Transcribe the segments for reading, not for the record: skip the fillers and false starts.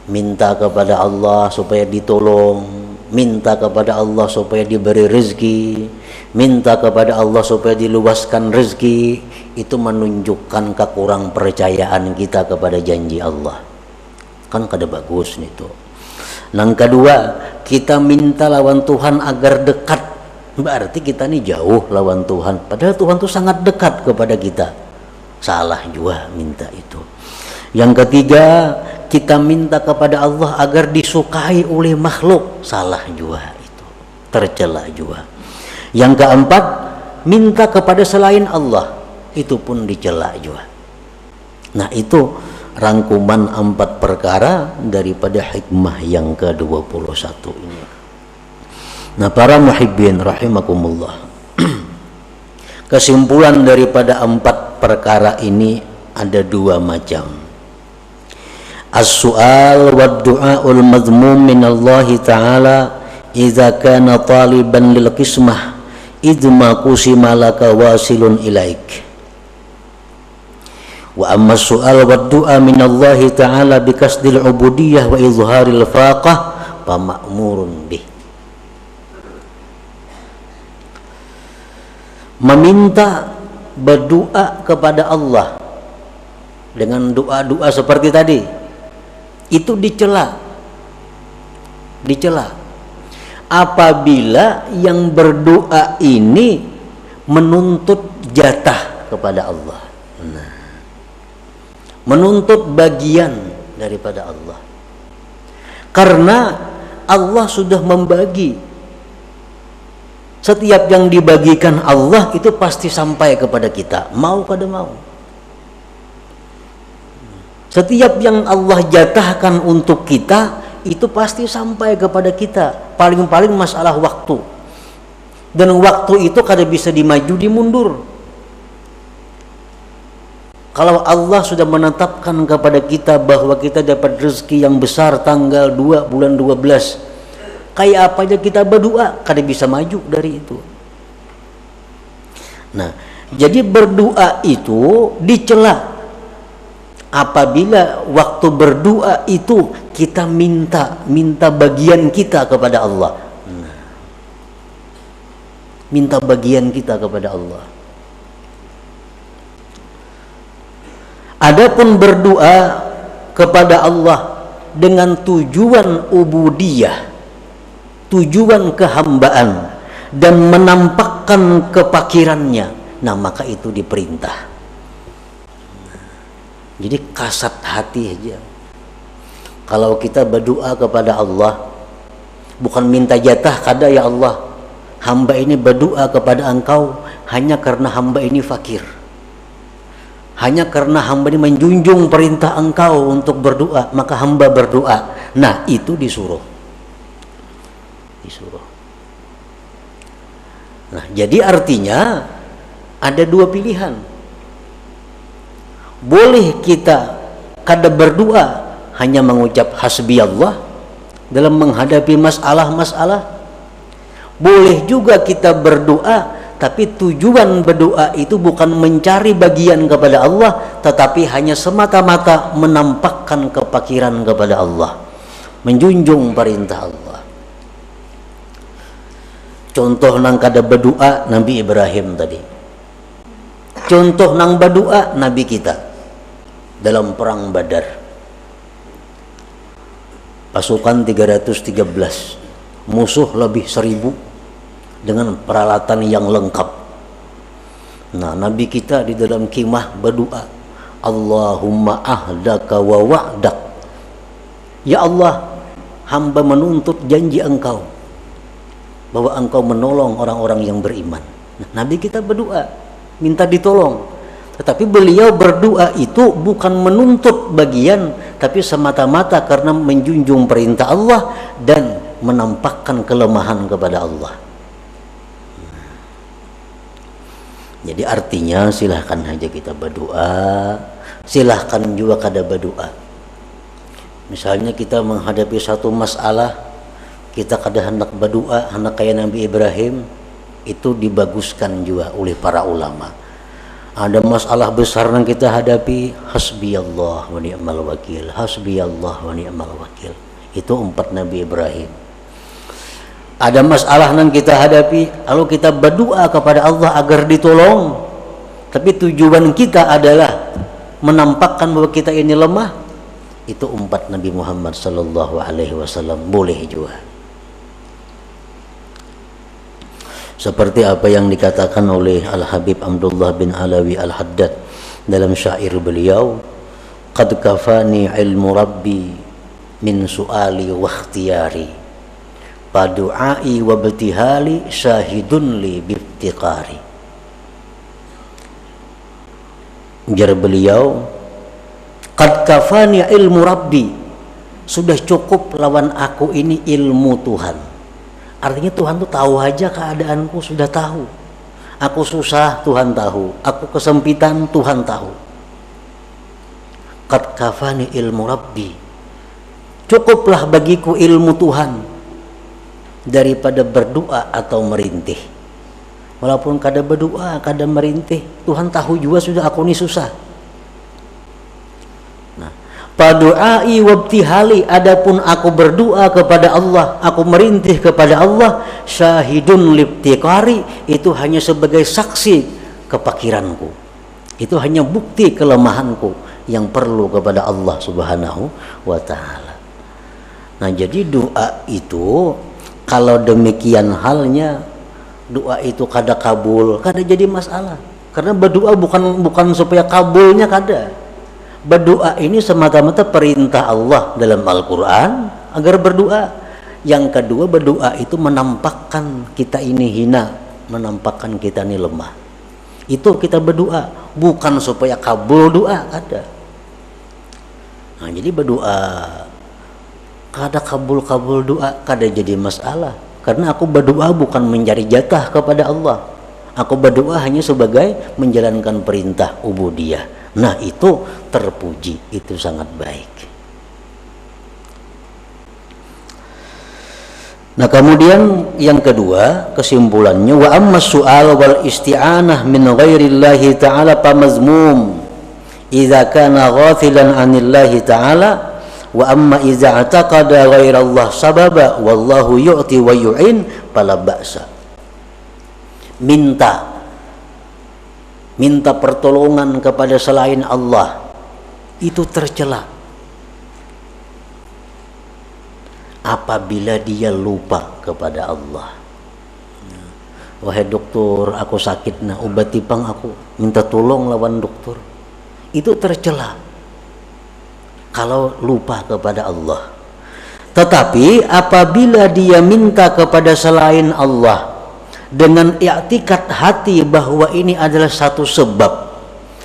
minta kepada Allah supaya ditolong, minta kepada Allah supaya diberi rezeki, minta kepada Allah supaya diluaskan rezeki, itu menunjukkan kekurang percayaan kita kepada janji Allah. Kan kada bagus nih tuh. Yang kedua, kita minta lawan Tuhan agar dekat, berarti kita nih jauh lawan Tuhan, padahal Tuhan tuh sangat dekat kepada kita. Salah juga minta itu. Yang ketiga, kita minta kepada Allah agar disukai oleh makhluk. Salah juga itu, tercela juga. Yang keempat, minta kepada selain Allah, itu pun dicela juga. Nah, itu rangkuman 4 perkara daripada hikmah yang ke-21 ini. Nah, para muhibbin rahimakumullah, kesimpulan daripada 4 perkara ini ada 2 macam. As-su'al wa du'aul madhmum min Allah Ta'ala idza kana taliban lil qismah idma qusima laka wasilun ilaik. Wa amma as-su'al wa du'a min Allah Ta'ala bi kasdil ubudiyah wa izharil faqah fa ma'murun bih. Meminta, berdoa kepada Allah dengan doa-doa seperti tadi, itu dicela apabila yang berdoa ini menuntut jatah kepada Allah, menuntut bagian daripada Allah, karena Allah sudah membagi. Setiap yang dibagikan Allah itu pasti sampai kepada kita, mau kada mau. Setiap yang Allah jatahkan untuk kita itu pasti sampai kepada kita. Paling-paling masalah waktu, dan waktu itu kada bisa dimaju dimundur. Kalau Allah sudah menetapkan kepada kita bahwa kita dapat rezeki yang besar tanggal 2 bulan 12, kayak apa aja kita berdoa kada bisa maju dari itu. Nah, jadi berdoa itu dicela apabila waktu berdoa itu kita minta bagian kita kepada Allah. Minta bagian kita kepada Allah. Adapun berdoa kepada Allah dengan tujuan ubudiyah, tujuan kehambaan, dan menampakkan kepakirannya, nah maka itu diperintah. Jadi kasat hati aja. Kalau kita berdoa kepada Allah, bukan minta jatah, kada ya Allah, hamba ini berdoa kepada Engkau hanya karena hamba ini fakir, hanya karena hamba ini menjunjung perintah Engkau untuk berdoa, maka hamba berdoa. Nah, itu disuruh. Nah, jadi artinya ada 2 pilihan. Boleh kita kada berdoa, hanya mengucap hasbi Allah dalam menghadapi masalah-masalah. Boleh juga kita berdoa, tapi tujuan berdoa itu bukan mencari bagian kepada Allah, tetapi hanya semata-mata menampakkan kepakiran kepada Allah, menjunjung perintah Allah. Contoh nang kada berdoa Nabi Ibrahim tadi. Contoh nang berdoa Nabi kita dalam perang Badar. Pasukan 313, musuh lebih 1000 dengan peralatan yang lengkap. Nah, Nabi kita di dalam khimah berdoa, Allahumma ahdaka wa wa'dak. Ya Allah, hamba menuntut janji Engkau bahwa Engkau menolong orang-orang yang beriman. Nah, Nabi kita berdoa minta ditolong, tetapi beliau berdoa itu bukan menuntut bagian, tapi semata-mata karena menjunjung perintah Allah dan menampakkan kelemahan kepada Allah. Jadi artinya silahkan aja kita berdoa, silahkan juga kada berdoa. Misalnya kita menghadapi satu masalah, kita kada hendak berdoa, hendak kayak Nabi Ibrahim, itu dibaguskan juga oleh para ulama. Ada masalah besar yang kita hadapi, hasbiyallah wa ni'mal wakil, hasbiyallah wa ni'mal wakil. Itu umpat Nabi Ibrahim. Ada masalah yang kita hadapi, lalu kita berdoa kepada Allah agar ditolong, tapi tujuan kita adalah menampakkan bahwa kita ini lemah. Itu umpat Nabi Muhammad sallallahu alaihi wasallam, boleh juga. Seperti apa yang dikatakan oleh Al-Habib Abdullah bin Alawi Al-Haddad dalam syair beliau, qad kafani ilmu rabbi min su'ali wa ikhtiyari, padu'ai wa btihali syahidun li biftiqari. Ujar beliau, qad kafani ilmu rabbi, sudah cukup lawan aku ini ilmu Tuhan. Artinya Tuhan tuh tahu aja keadaanku, sudah tahu. Aku susah, Tuhan tahu. Aku kesempitan, Tuhan tahu. Qad kafani ilmu rabbi, cukuplah bagiku ilmu Tuhan daripada berdoa atau merintih. Walaupun kada berdoa, kada merintih, Tuhan tahu juga sudah aku ini susah. Padu'ai wabtihali, adapun aku berdoa kepada Allah, aku merintih kepada Allah, syahidun libtiqari, itu hanya sebagai saksi kepakiranku, itu hanya bukti kelemahanku yang perlu kepada Allah subhanahu wa ta'ala. Nah, jadi doa itu kalau demikian halnya, doa itu kada kabul, kada jadi masalah, karena berdoa bukan supaya kabulnya kada. Berdoa ini semata-mata perintah Allah dalam Al-Quran agar berdoa. Yang kedua, berdoa itu menampakkan kita ini hina, menampakkan kita ini lemah. Itu kita berdoa, bukan supaya kabul doa, ada. Nah, jadi berdoa kada kabul doa, kada jadi masalah, karena aku berdoa bukan mencari jatah kepada Allah. Aku berdoa hanya sebagai menjalankan perintah ubudiyah. Nah, itu terpuji, itu sangat baik. Nah, kemudian yang kedua, kesimpulannya, wa amma su'al wal isti'anah min ghairillahi ta'ala pamazmum idza kana ghafilan 'anillahi ta'ala, wa amma idza i'taqada ghairallah sababa wallahu yu'ti wa yu'in fala ba'sa. Minta pertolongan kepada selain Allah itu tercela apabila dia lupa kepada Allah. Wahai dokter, aku sakit, nah obati pang aku, minta tolong lawan dokter. Itu tercela kalau lupa kepada Allah. Tetapi apabila dia minta kepada selain Allah dengan i'tikad hati bahwa ini adalah satu sebab,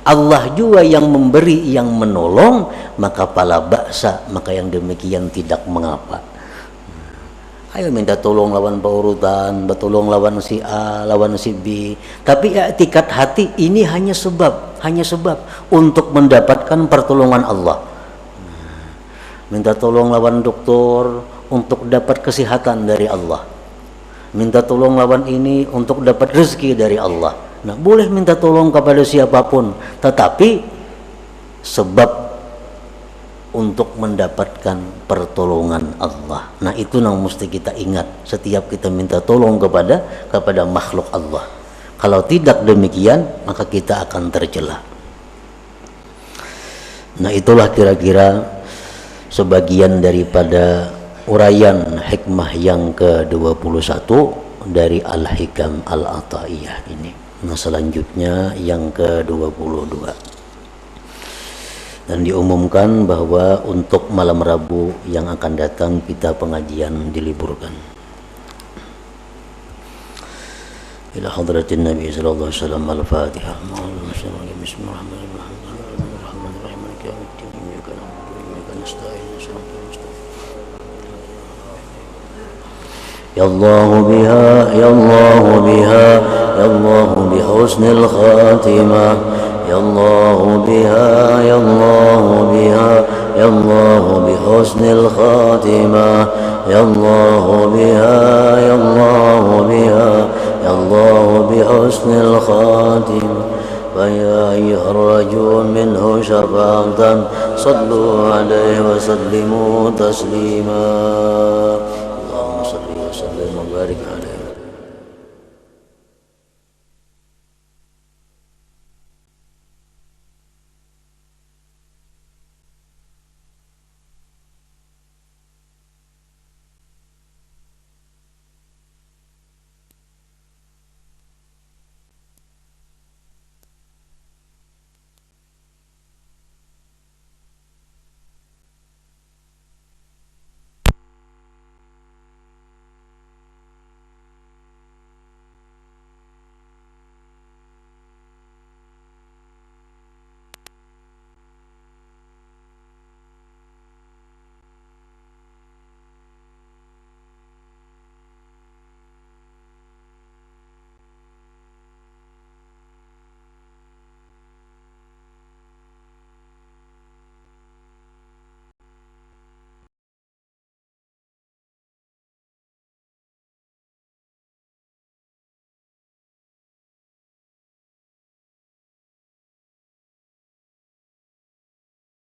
Allah juga yang memberi, yang menolong, maka pala baksa, maka yang demikian tidak mengapa. Ayo minta tolong lawan paurutan, bertolong lawan si A, lawan si B, tapi i'tikad hati ini hanya sebab untuk mendapatkan pertolongan Allah. Minta tolong lawan dokter untuk dapat kesehatan dari Allah, minta tolong lawan ini untuk dapat rezeki dari Allah. Nah, boleh minta tolong kepada siapapun, tetapi sebab untuk mendapatkan pertolongan Allah. Nah, itu yang mesti kita ingat setiap kita minta tolong kepada makhluk Allah. Kalau tidak demikian, maka kita akan tercela. Nah, itulah kira-kira sebagian daripada uraian hikmah yang ke-21 dari Al-Hikam Al-Ata'iyah ini. Nah, selanjutnya yang ke-22. Dan diumumkan bahwa untuk malam Rabu yang akan datang kita pengajian diliburkan. Ila hadratin Nabi sallallahu alaihi wasallam. Al-Fatihah. Bismillahirrahmanirrahim. يا الله بها يا الله بها يا الله بحسن الخاتمة يا الله بها يا الله بها يا الله بحسن الخاتمة يا الله بها يا الله بها يا الله بحسن الخاتمة ويا صلوا عليه وسلموا تسليما